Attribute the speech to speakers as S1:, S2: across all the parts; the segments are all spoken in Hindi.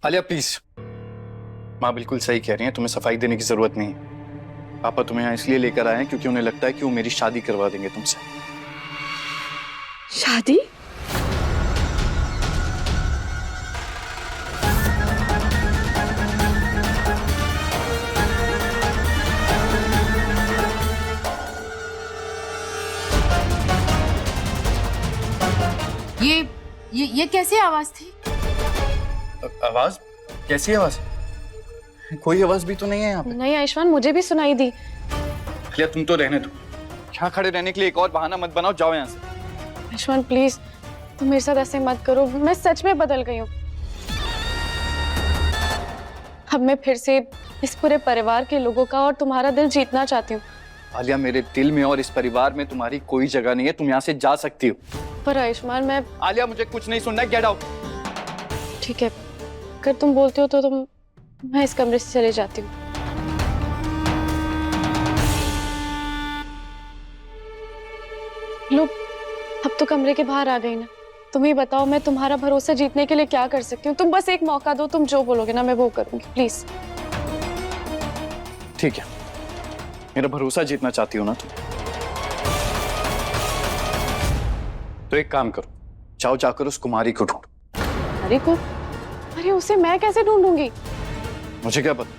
S1: आलिया प्लीज, माँ बिल्कुल सही कह रही हैं, तुम्हें सफाई देने की जरूरत नहीं है। पापा तुम्हें यहाँ इसलिए लेकर आए हैं क्योंकि उन्हें लगता है कि वो मेरी शादी करवा देंगे तुमसे।
S2: शादी?
S3: ये कैसी आवाज थी?
S1: आवाज? कैसी आवाज? कोई आवाज भी तो नहीं है यहाँ पे।
S2: नहीं आयुष्मान, मुझे भी सुनाई दी।
S1: आलिया तुम तो रहने दो, यहाँ खड़े रहने के लिए एक और बहाना मत बनाओ, जाओ यहाँ से।
S2: आयुष्मान प्लीज, तुम मेरे साथ ऐसे मत करो, मैं सच में बदल गई हूँ। अब मैं फिर से इस पूरे परिवार के लोगों का और तुम्हारा दिल जीतना चाहती हूँ।
S1: आलिया मेरे दिल में और इस परिवार में तुम्हारी कोई जगह नहीं है, तुम यहाँ से जा सकती हो।
S2: पर आयुष्मान मैं...
S1: आलिया मुझे कुछ नहीं सुनना है, गेट आउट।
S2: ठीक है, अगर तुम बोलती हो तो मैं इस कमरे से चले जाती हूँ। लो, अब तो कमरे के बाहर आ गई ना। तुम ही बताओ, मैं तुम्हारा भरोसा जीतने के लिए क्या कर सकती हूँ? तुम बस एक मौका दो, तुम जो बोलोगे ना मैं वो करूंगी, प्लीज।
S1: ठीक है, मेरा भरोसा जीतना चाहती हो ना तुम, तो एक काम करो, जाओ जाकर उस कुमारी को ढूंढो।
S2: अरे को? अरे उसे मैं कैसे ढूंढूंगी?
S1: मुझे क्या पता,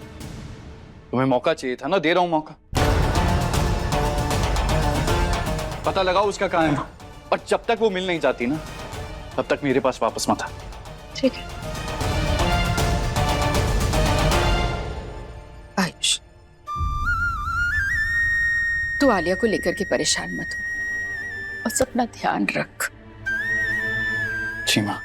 S1: तुम्हें मौका चाहिए था ना, दे रहा हूं मौका। पता लगाओ उसका कहाँ है, और जब तक वो मिल नहीं जाती ना, तब तक मेरे पास वापस मत आ।
S2: ठीक है।
S3: आयुष, तू आलिया को लेकर के परेशान मत हो, बस अपना ध्यान रख।
S1: जी माँ।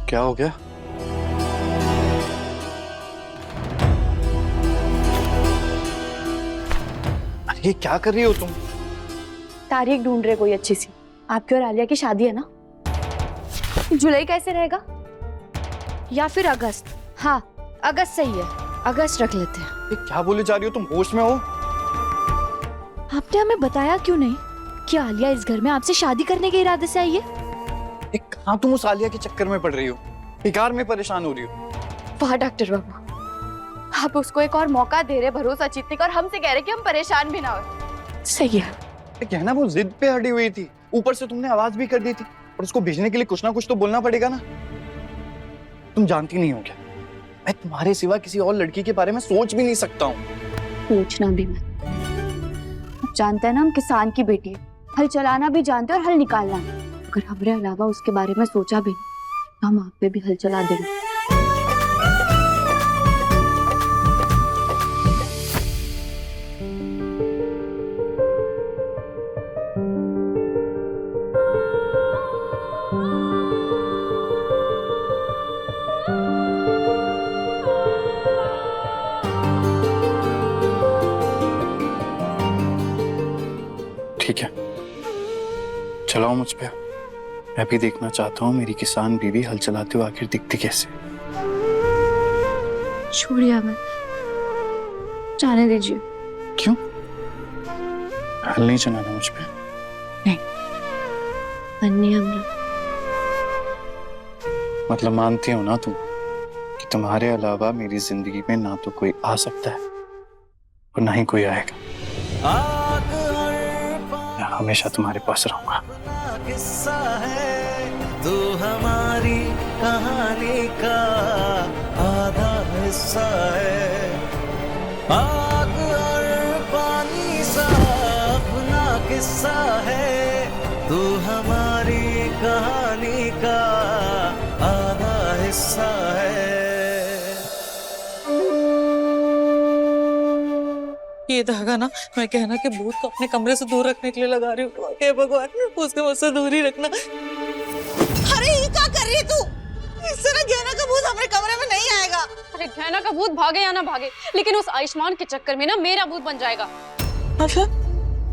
S1: क्या हो गया? अरे ये क्या कर रही हो तुम?
S4: तारीख ढूंढ रहे कोई अच्छी सी। आपकी और आलिया की शादी है ना? जुलाई कैसे रहेगा? या फिर अगस्त?
S3: हाँ, अगस्त सही है, अगस्त रख लेते हैं।
S1: ये क्या बोले जा रही हो तुम, होश में हो?
S4: आपने हमें बताया क्यों नहीं कि आलिया इस घर में आपसे शादी करने के इरादे से आई है?
S1: कहाँ तुम उस आलिया के चक्कर में पड़ रही हो, बेकार में परेशान हो रही हो।
S4: वाह डॉक्टर बाबू, आप उसको एक और मौका दे रहे भरोसा जीतने का, और हमसे कह रहे कि हम परेशान भी ना हो। सही है।
S1: कहना वो जिद पे अड़ी हुई थी, ऊपर से तुमने आवाज भी कर दी थी, और उसको भेजने के लिए कुछ ना कुछ तो बोलना पड़ेगा ना। तुम जानती नहीं हो क्या, मैं तुम्हारे सिवा किसी और लड़की के बारे में सोच भी नहीं सकता हूँ।
S4: पूछना भी मत। आप जानते हैं ना हम किसान की बेटी है, हल चलाना भी जानते हैं और हल निकालना। अगर हमारे अलावा उसके बारे में सोचा भी तो हम आप पे भी हल चला देंगे।
S1: ठीक है, चलाओ मुझ पे, मैं भी देखना चाहता हूँ मेरी किसान बीवी हल चलाते हुए आखिर दिखती कैसे।
S4: छोड़िए हमें, जाने दीजिए।
S1: क्यों? हल नहीं चलाना मुझ पे?
S4: नहीं, अन्य हमने।
S1: मतलब मानती हो ना तुम कि तुम्हारे अलावा मेरी जिंदगी में ना तो कोई आ सकता है और ना ही कोई आएगा। मैं हमेशा तुम्हारे पास रहूंगा।
S5: किस्सा है तू हमारी कहानी का आधा हिस्सा है, आग और पानी सा अपना किस्सा है, तू हमारी कहानी का आधा हिस्सा है।
S6: ये धागा ना मैं कहना कि भूत को अपने कमरे से दूर रखने के लिए लगा रही हूँ। हे भगवान, उसको मुझसे दूर ही रखना। अरे ये क्या कर रही है तू? इस तरह गहना का भूत हमारे कमरे में
S2: अरे गहना का भूत भागे या ना भागे, लेकिन उस आयुष्मान के चक्कर में ना मेरा भूत बन जाएगा।
S6: अच्छा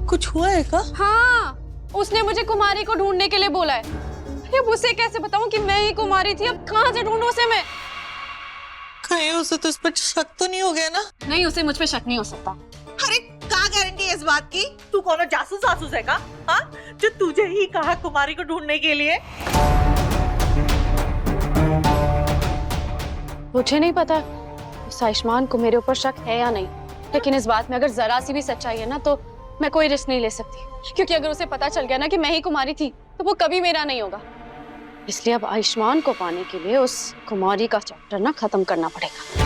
S6: कुछ हुआ है क्या?
S2: हाँ, उसने मुझे कुमारी को ढूंढने के लिए बोला है। अरे अब उसे कैसे बताऊं कि मैं ही कुमारी थी? अब कहाँ से ढूंढूं उसे मैं?
S6: कहीं उसे तो इस पर शक तो नहीं हो गया ना?
S2: नहीं, उसे मुझ पे शक नहीं हो सकता।
S7: अरे क्या गारंटी है इस बात की? तू कौन जासूस आसूस है का? हाँ, जो तुझे ही कहा कुमारी को ढूंढने के लिए?
S2: मुझे नहीं पता उस आयुष्मान को मेरे ऊपर शक है या नहीं, लेकिन इस बात में अगर जरा सी भी सच्चाई है ना तो मैं कोई रिस्क नहीं ले सकती, क्योंकि अगर उसे पता चल गया ना कि मैं ही कुमारी थी तो वो कभी मेरा नहीं होगा। इसलिए अब आयुष्मान को पाने के लिए उस कुमारी का चैप्टर ना खत्म करना पड़ेगा।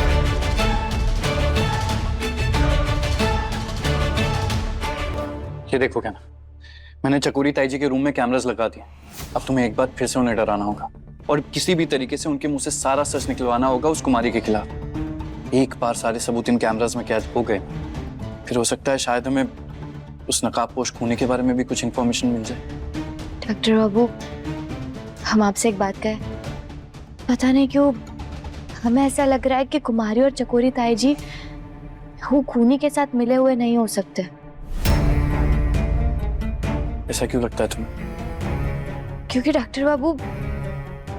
S1: ये देखो क्या ना, मैंने चकोरी ताई जी के रूम में कैमरास लगा दिए। अब तुम्हें एक बार फिर से उन्हें डराना होगा और किसी भी तरीके से उनके मुंह से सारा सच निकलवाना होगा उस कुमारी के खिलाफ। एक बार सारे सबूत इन कैमरास में कैद हो गए, फिर हो सकता है शायद हमें उस नकाबपोश खूनी के बारे में भी कुछ इन्फॉर्मेशन मिल जाए।
S4: डॉक्टर बाबू, हम आपसे एक बात कहें, पता नहीं क्यों हमें ऐसा लग रहा है कि कुमारी और चकोरी ताई जी वो खूनी के साथ मिले हुए नहीं हो सकते।
S1: ऐसा क्यों लगता है तुम्हें?
S4: क्योंकि डॉक्टर बाबू,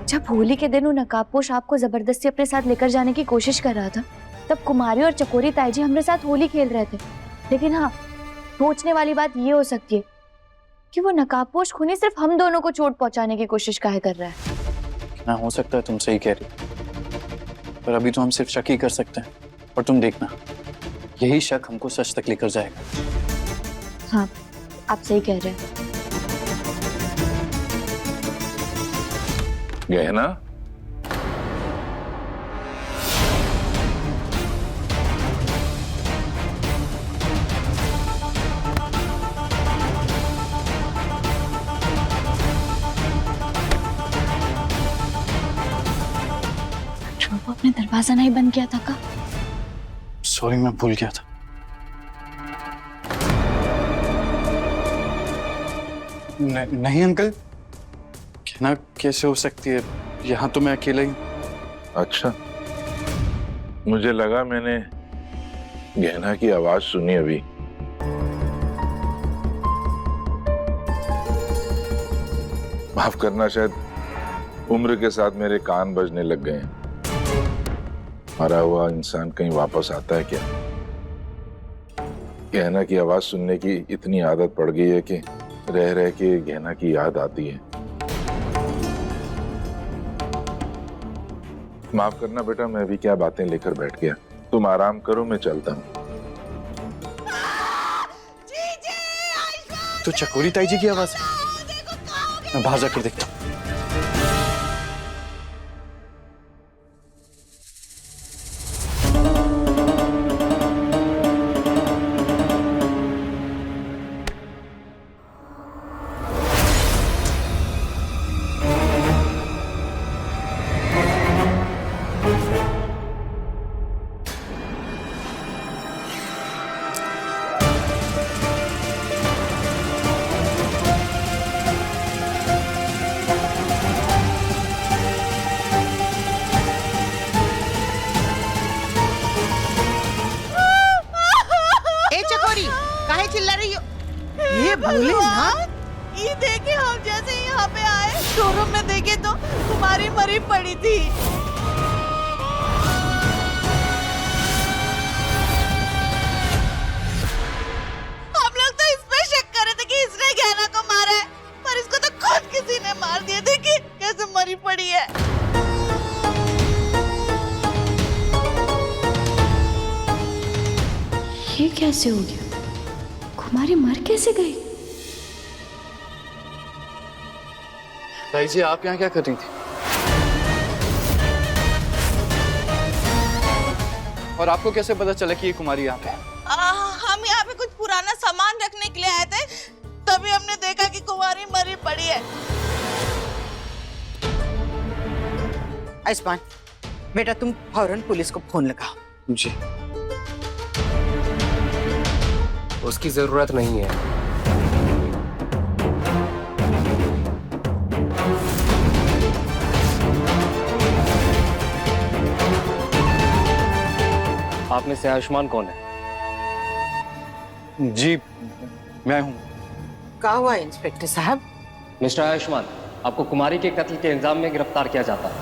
S4: जब होली के दिन वो नकाबपोश आपको जबरदस्ती अपने साथ लेकर जाने की कोशिश कर रहा था, तब कुमारी और चकोरी ताई जी हमारे साथ होली खेल रहे थे। लेकिन हाँ, सोचने वाली बात ये हो सकती है कि वो नकाबपोश खूनी सिर्फ हम दोनों को चोट पहुंचाने की कोशिश काहे कर रहा है।
S1: ना, हो सकता है तुम सही कह रही हो, पर अभी तो हम सिर्फ शक ही कर सकते हैं। और तुम देखना, यही शक हमको सच तक लेकर जाएगा।
S4: हाँ, आप सही कह रहे हैं।
S8: गहना,
S4: वो अपने दरवाजा नहीं बंद किया था का?
S1: सॉरी, मैं भूल गया था। नहीं अंकल, कहना कैसे हो सकती है? यहाँ तो मैं अकेला ही।
S8: अच्छा, मुझे लगा मैंने गहना की आवाज सुनी अभी। माफ करना, शायद उम्र के साथ मेरे कान बजने लग गए हैं। मरा हुआ इंसान कहीं वापस आता है क्या? गहना की आवाज सुनने की इतनी आदत पड़ गई है कि रह रह के गहना की याद आती है। माफ करना बेटा, मैं भी क्या बातें लेकर बैठ गया। तुम आराम करो, मैं चलता हूँ।
S1: तो चकोरी ताई जी की आवाज है। मैं बाहर जाकर देखता हूँ।
S7: काहे चिल्ला रही हो? ये भोले ना, ये देखे हम जैसे यहाँ पे आए शोरूम में देखे तो तुम्हारी मरी पड़ी थी। हम लोग तो इस पे शक कर रहे थे कि इसने गहना को मारा है, पर इसको तो खुद किसी ने मार दिया। देखिए कैसे मरी पड़ी है।
S4: ये कैसे हो गया? कुमारी मर कैसे गई?
S1: ताई जी, आप यहाँ क्या कर रही थी? और आपको कैसे पता चला कि ये कुमारी यहाँ पे है?
S7: हम यहाँ पे कुछ पुराना सामान रखने के लिए आए थे, तभी हमने देखा कि कुमारी मरी पड़ी है।
S9: आयुष्मान, बेटा तुम फौरन पुलिस को फोन लगाओ।
S1: जी।
S10: उसकी जरूरत नहीं है। आप में से आयुष्मान कौन है?
S1: जी मैं हूँ।
S9: क्या हुआ इंस्पेक्टर साहब?
S10: मिस्टर आयुष्मान, आपको कुमारी के कत्ल के इल्जाम में गिरफ्तार किया जाता है।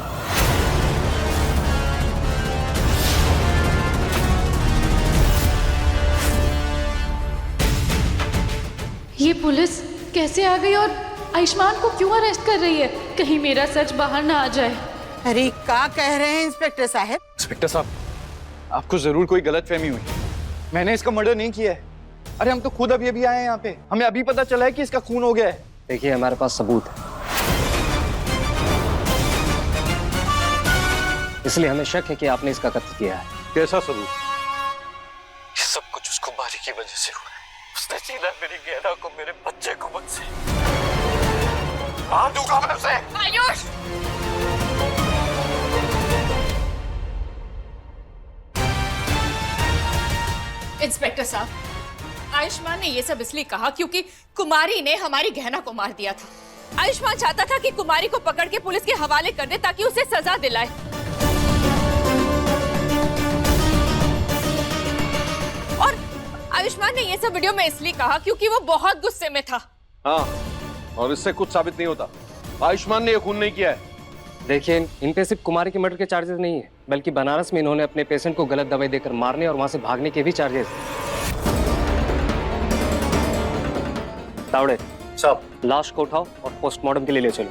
S11: ये पुलिस कैसे आ गई और आयुष्मान को क्यों अरेस्ट कर रही है? कहीं मेरा सच बाहर ना आ जाए।
S9: अरे क्या कह रहे हैं इंस्पेक्टर साहब?
S1: इंस्पेक्टर साहब, आपको जरूर कोई गलतफहमी हुई। मैंने इसका मर्डर नहीं किया है। अरे हम तो खुद अभी अभी आए हैं यहाँ पे, हमें अभी पता चला है कि इसका खून हो गया है।
S10: देखिए, हमारे पास सबूत है, इसलिए हमें शक है कि आपने इसका कत्ल किया है।
S1: कैसा सबूत? ये सब कुछ उस कुमारी की वजह से हुआ है। उसने छीना मेरी गहना को, मेरे बच्चे को मुझसे। मार दूंगा मैं उसे।
S11: आयुष! इंस्पेक्टर साहब, आयुष्मान ने ये सब इसलिए कहा क्योंकि कुमारी ने हमारी गहना को मार दिया था। आयुष्मान चाहता था कि कुमारी को पकड़ के पुलिस के हवाले कर दे ताकि उसे सजा दिलाए। और आयुष्मान ने ये सब वीडियो में इसलिए कहा क्योंकि वो बहुत गुस्से में था।
S12: हाँ, और इससे कुछ साबित नहीं होता। आयुष्मान ने ये खून नहीं किया है।
S10: देखिए, इन पे सिर्फ कुमारी के मर्डर के चार्जेस नहीं है, बल्कि बनारस में इन्होंने अपने पेशेंट को गलत दवाई देकर मारने और वहां से भागने के भी चार्जेस। तावड़े साहब, लाश को उठाओ और पोस्टमार्टम के लिए ले चलो।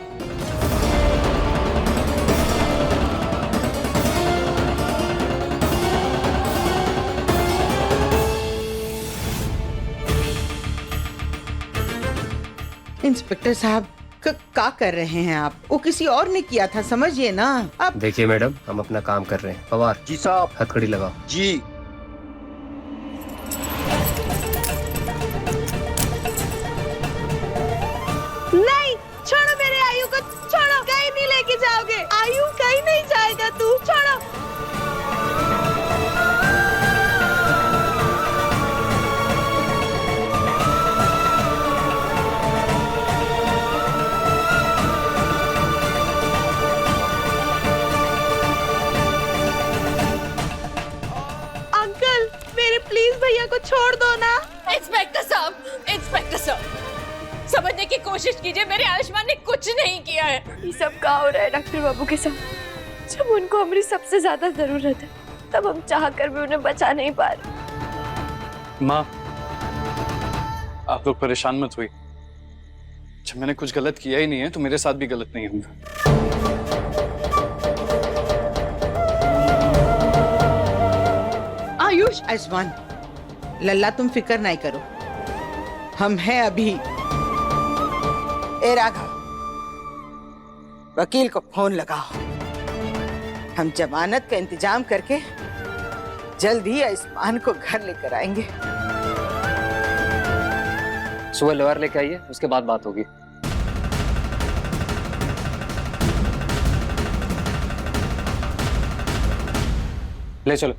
S9: इंस्पेक्टर साहब, क्या कर रहे हैं आप? वो किसी और ने किया था, समझिए ना आप।
S10: देखिए मैडम, हम अपना काम कर रहे हैं। पवार
S1: जी साहब।
S10: हथकड़ी लगाओ।
S1: जी।
S7: नहीं, छोड़ो मेरे आयु को, छोड़ो। कहीं नहीं लेके जाओगे आयु, कहीं नहीं जाएगा तू, छोड़ो। अंकल, मेरे प्लीज भैया को छोड़ दो ना।
S11: इंस्पेक्टर साहब, इंस्पेक्टर साहब, समझने की कोशिश कीजिए, मेरे आयुष्मान ने कुछ नहीं किया है।
S4: ये सब क्या हो रहा है डॉक्टर बाबू के साथ? जब उनको हमारी सबसे ज्यादा जरूरत है, तब हम चाह कर भी उन्हें बचा नहीं पा रहे।
S1: माँ, आप लोग परेशान मत हुई। जब मैंने कुछ गलत किया ही नहीं है तो मेरे साथ भी गलत नहीं होगा।
S9: आयुष, आयुष्मान, लल्ला तुम फिक्र नहीं करो, हम हैं अभी। ए राघव, वकील को फोन लगाओ। हम जमानत का इंतजाम करके जल्द ही आयुष्मान को घर लेकर आएंगे।
S10: सुबह लॉयर लेके आइए, उसके बाद बात होगी। ले चलो।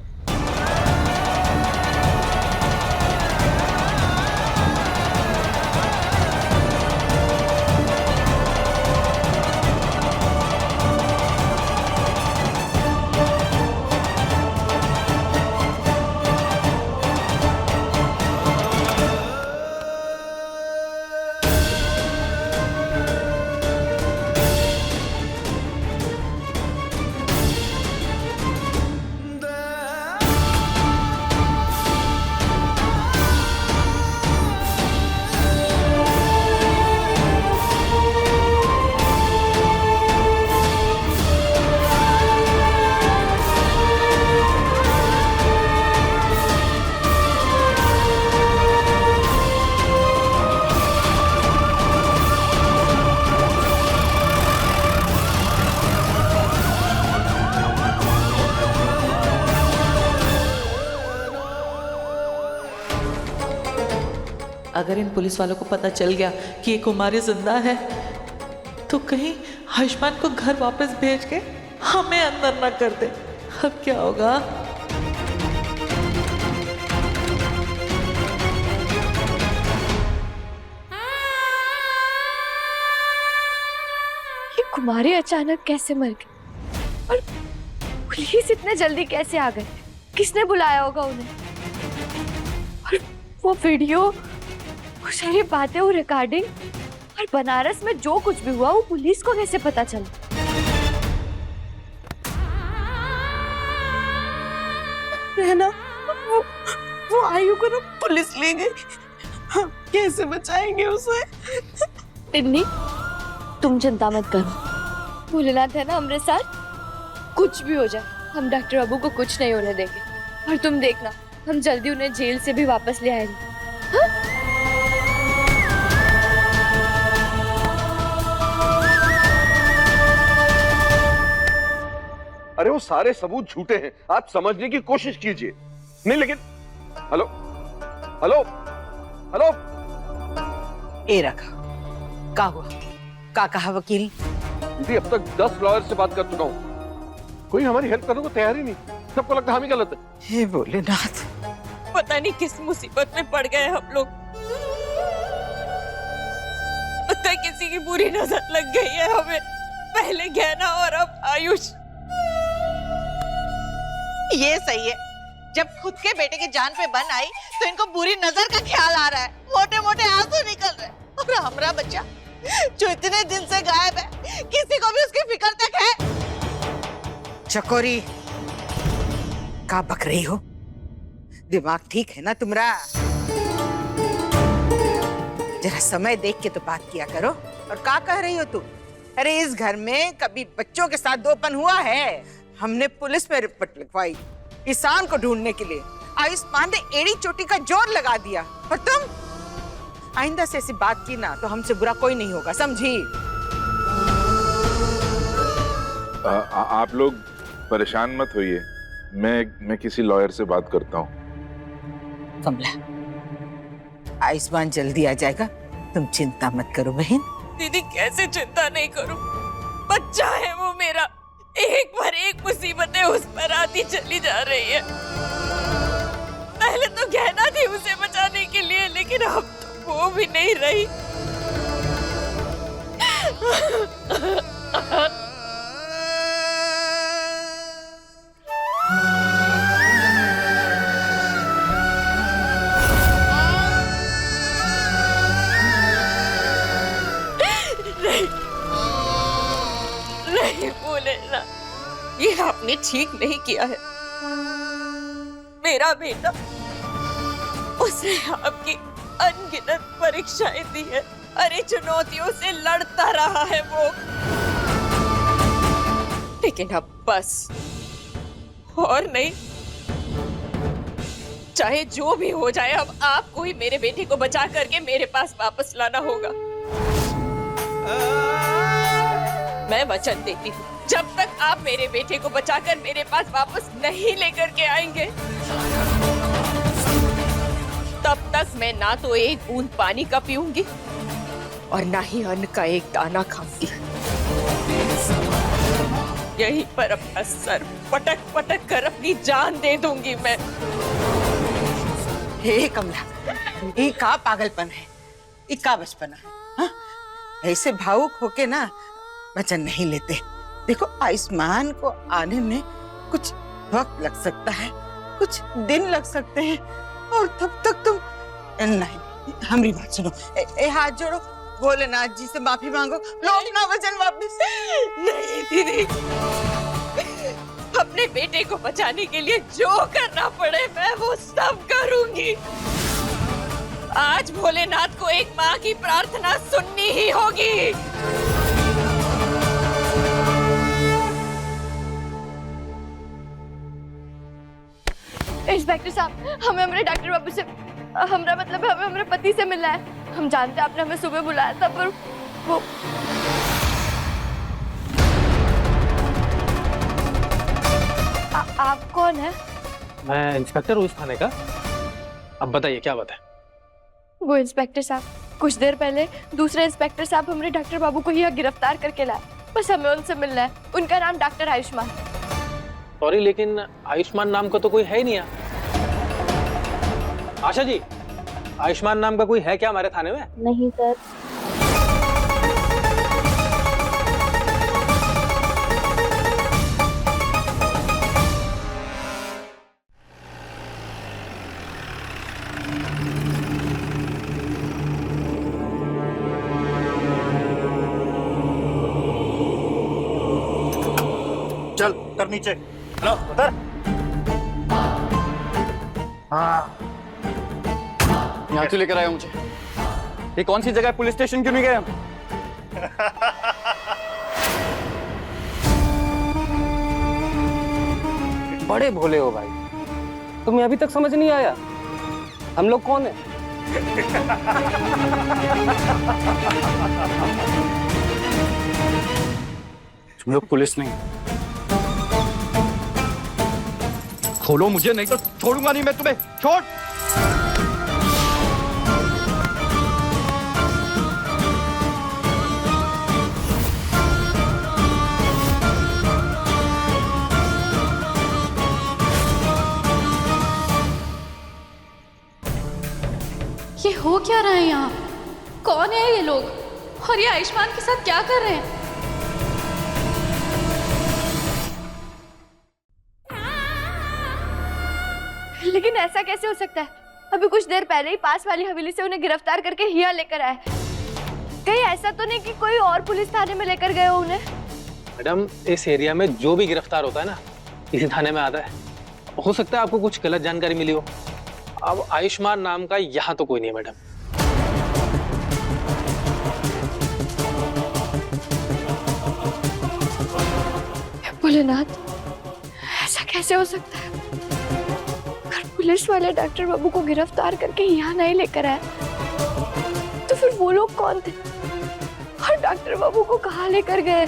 S6: अगर इन पुलिस वालों को पता चल गया कि ये कुमारी जिंदा है, तो कहीं आयुष्मान को घर वापस भेज के हमें अंदर न कर दे। अब क्या होगा?
S4: ये कुमारी अचानक कैसे मर गई और पुलिस इतने जल्दी कैसे आ गए? किसने बुलाया होगा उन्हें? और वो वीडियो, वो सारी बातें, वो रिकॉर्डिंग, और बनारस में जो कुछ भी हुआ वो पुलिस को कैसे पता चला?
S7: रहना, वो आयु को ना पुलिस ले गई। हम कैसे बचाएंगे उसे?
S4: टिन्नी, तुम चिंता मत करो, भोलेनाथ है ना हमारे साथ। कुछ भी हो जाए हम डॉक्टर बाबू को कुछ नहीं होने देंगे, और तुम देखना हम जल्दी उन्हें जेल से भी वापस ले आएंगे। हाँ?
S12: अरे वो सारे सबूत झूठे हैं, आप समझने की कोशिश कीजिए। नहीं लेकिन हेलो हेलो हेलो,
S9: ए रखा, का हुआ? का कहा वकील?
S12: दीदी अब तक 10 लॉयर से बात कर चुका हूँ, कोई हमारी हेल्प करने को तैयार ही नहीं। सबको लगता है हम ही गलत है।
S9: हे भोलेनाथ,
S11: पता नहीं किस मुसीबत में पड़ गए हम लोग। पता है किसी की बुरी नजर लग गई है हमें, पहले गहना और अब आयुष।
S7: ये सही है, जब खुद के बेटे की जान पे बन आई तो इनको बुरी नजर का ख्याल आ रहा है, मोटे मोटे आंसू निकल रहे। और हमारा बच्चा जो इतने दिन से गायब है, किसी को भी उसकी फिक्र तक है?
S9: चकोरी, का बक रही हो? दिमाग ठीक है ना तुम्हारा? जरा समय देख के तो बात किया करो। और का कह रही हो तुम? अरे इस घर में कभी बच्चों के साथ दोपन हुआ है? हमने पुलिस में रिपोर्ट लिखवाई ईशान को ढूंढने के लिए। आयुष्मान ने एड़ी चोटी का जोर लगा दिया। और तुम आइंदा से ऐसी बात की ना तो हमसे बुरा कोई नहीं होगा, समझी?
S8: आप लोग परेशान मत होइए, मैं किसी लॉयर से बात करता हूँ।
S9: कमला, आयुष्मान जल्दी आ जाएगा, तुम चिंता मत करो बहन।
S11: दीदी कैसे चिंता नहीं करूं, बच्चा है वो मेरा। एक पर एक मुसीबतें उस पर आती चली जा रही है। पहले तो गहना थी उसे बचाने के लिए, लेकिन अब तो वो भी नहीं रही। नहीं भोलेना, ये आपने ठीक नहीं किया है। मेरा बेटा, उसने आपकी अनगिनत परीक्षाएं दी है। अरे चुनौतियों से लड़ता रहा है वो, लेकिन अब बस और नहीं। चाहे जो भी हो जाए, अब आपको ही मेरे बेटे को बचा करके मेरे पास वापस लाना होगा। मैं वचन देती हूँ, जब तक आप मेरे बेटे को बचाकर मेरे पास वापस नहीं लेकर के आएंगे, तब तक मैं ना तो एक बूंद पानी का पीऊंगी और ना ही अन्न का एक दाना खाऊंगी। यहीं पर अपना सर पटक पटक कर अपनी जान दे दूंगी मैं।
S9: हे कमला, ये का पागलपन है, ये का बचपन है? हाँ? ऐसे भावुक होके ना वचन नहीं लेते। देखो, आयुष्मान को आने में कुछ वक्त लग सकता है, कुछ दिन लग सकते हैं, और तब तक तुम नहीं, हमारी बात सुनो। हाथ जोड़ो, भोलेनाथ जी से माफी मांगो, लो अपना वचन वापस।
S11: नहीं दीदी, अपने बेटे को बचाने के लिए जो करना पड़े मैं वो सब करूंगी। आज भोलेनाथ को एक माँ की प्रार्थना सुननी ही होगी।
S4: इंस्पेक्टर साहब, हमें हमारे डॉक्टर बाबू से, हमारा मतलब है हमें हमारे पति से मिलना है। हम जानते हैं आपने हमें सुबह बुलाया था, पर वो आप कौन है?
S10: मैं इंस्पेक्टर हूँ इस थाने का। अब बताइए क्या बात है?
S4: वो इंस्पेक्टर साहब, कुछ देर पहले दूसरे इंस्पेक्टर साहब हमारे डॉक्टर बाबू को यहाँ गिरफ्तार करके लाए। बस हमें उनसे मिलना है। उनका नाम डॉक्टर आयुष्मान।
S10: सॉरी, लेकिन आयुष्मान नाम का तो कोई है ही नहीं यहाँ। आशा जी, आयुष्मान नाम का कोई है क्या हमारे थाने में?
S4: नहीं सर।
S1: चल उतर नीचे। चलो उतर। हाँ यहाँ क्यों लेकर आए हो मुझे? ये कौन सी जगह है? पुलिस स्टेशन क्यों नहीं गए हम?
S10: बड़े भोले हो भाई, तुम्हें अभी तक समझ नहीं आया हम लोग कौन है?
S1: तुम लोग पुलिस नहीं। खोलो मुझे, नहीं तो छोड़ूंगा नहीं मैं तुम्हें। छोड़।
S2: ये हो क्या रहा है यहाँ? कौन है ये लोग और ये आयुष्मान के साथ क्या कर रहे हैं?
S4: लेकिन ऐसा कैसे हो सकता है? अभी कुछ देर पहले ही पास वाली हवेली से उन्हें गिरफ्तार करके हिया लेकर आए। कहीं ऐसा तो नहीं कि कोई और पुलिस थाने में लेकर गए हो उन्हें?
S13: मैडम, इस एरिया में जो भी गिरफ्तार होता है ना, इसी थाने में आता है। हो सकता है आपको कुछ गलत जानकारी मिली हो। अब आयुष्मान नाम का यहाँ तो कोई नहीं है मैडम।
S4: भोलेनाथ, ऐसा कैसे हो सकता है? अगर पुलिस वाले डॉक्टर बाबू को गिरफ्तार करके यहाँ नहीं लेकर आए तो फिर वो लोग कौन थे और डॉक्टर बाबू को कहाँ लेकर गए?